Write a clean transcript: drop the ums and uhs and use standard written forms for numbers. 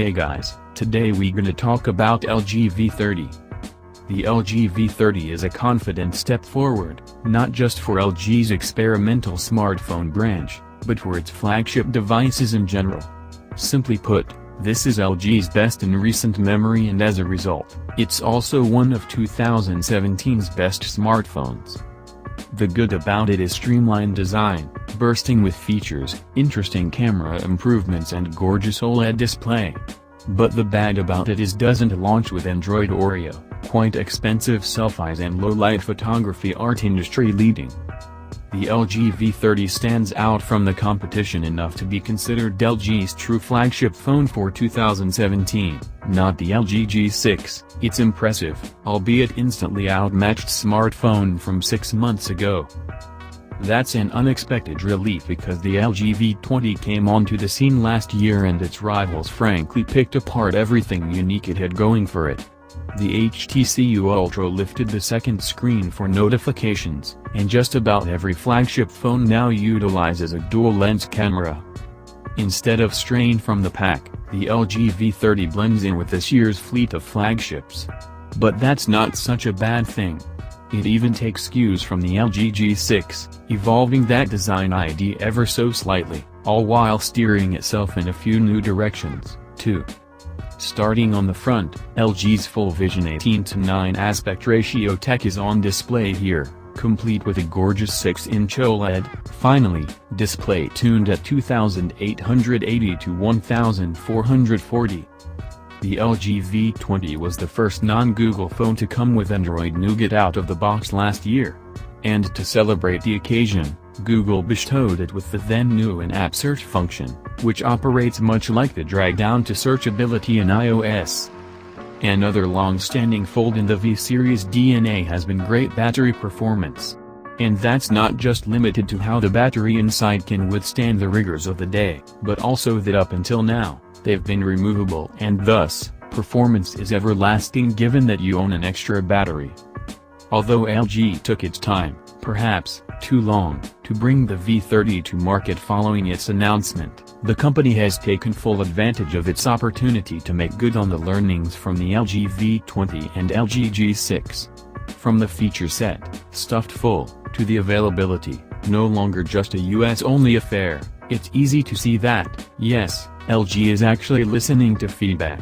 Hey guys, today we gonna talk about LG V30. The LG V30 is a confident step forward, not just for LG's experimental smartphone branch, but for its flagship devices in general. Simply put, this is LG's best in recent memory, and as a result, it's also one of 2017's best smartphones. The good about it is streamlined design, bursting with features, interesting camera improvements and gorgeous OLED display. But the bad about it is doesn't launch with Android Oreo, quite expensive selfies and low-light photography aren't industry-leading. The LG V30 stands out from the competition enough to be considered LG's true flagship phone for 2017, not the LG G6, its impressive, albeit instantly outmatched smartphone from 6 months ago. That's an unexpected relief because the LG V20 came onto the scene last year and its rivals frankly picked apart everything unique it had going for it. The HTC Ultra lifted the second screen for notifications, and just about every flagship phone now utilizes a dual-lens camera. Instead of straying from the pack, the LG V30 blends in with this year's fleet of flagships. But that's not such a bad thing. It even takes cues from the LG G6, evolving that design idea ever so slightly, all while steering itself in a few new directions, too. Starting on the front, LG's full vision 18:9 aspect ratio tech is on display here, complete with a gorgeous 6-inch OLED, finally, display tuned at 2880 to 1440. The LG V20 was the first non-Google phone to come with Android Nougat out of the box last year. And to celebrate the occasion, Google bestowed it with the then-new in-app search function, which operates much like the drag-down to searchability in iOS. Another long-standing fault in the V series DNA has been great battery performance. And that's not just limited to how the battery inside can withstand the rigors of the day, but also that up until now, they've been removable and thus, performance is everlasting given that you own an extra battery. Although LG took its time, perhaps too long, to bring the V30 to market following its announcement, the company has taken full advantage of its opportunity to make good on the learnings from the LG V20 and LG G6. From the feature set, stuffed full, to the availability, no longer just a US-only affair, it's easy to see that, yes, LG is actually listening to feedback.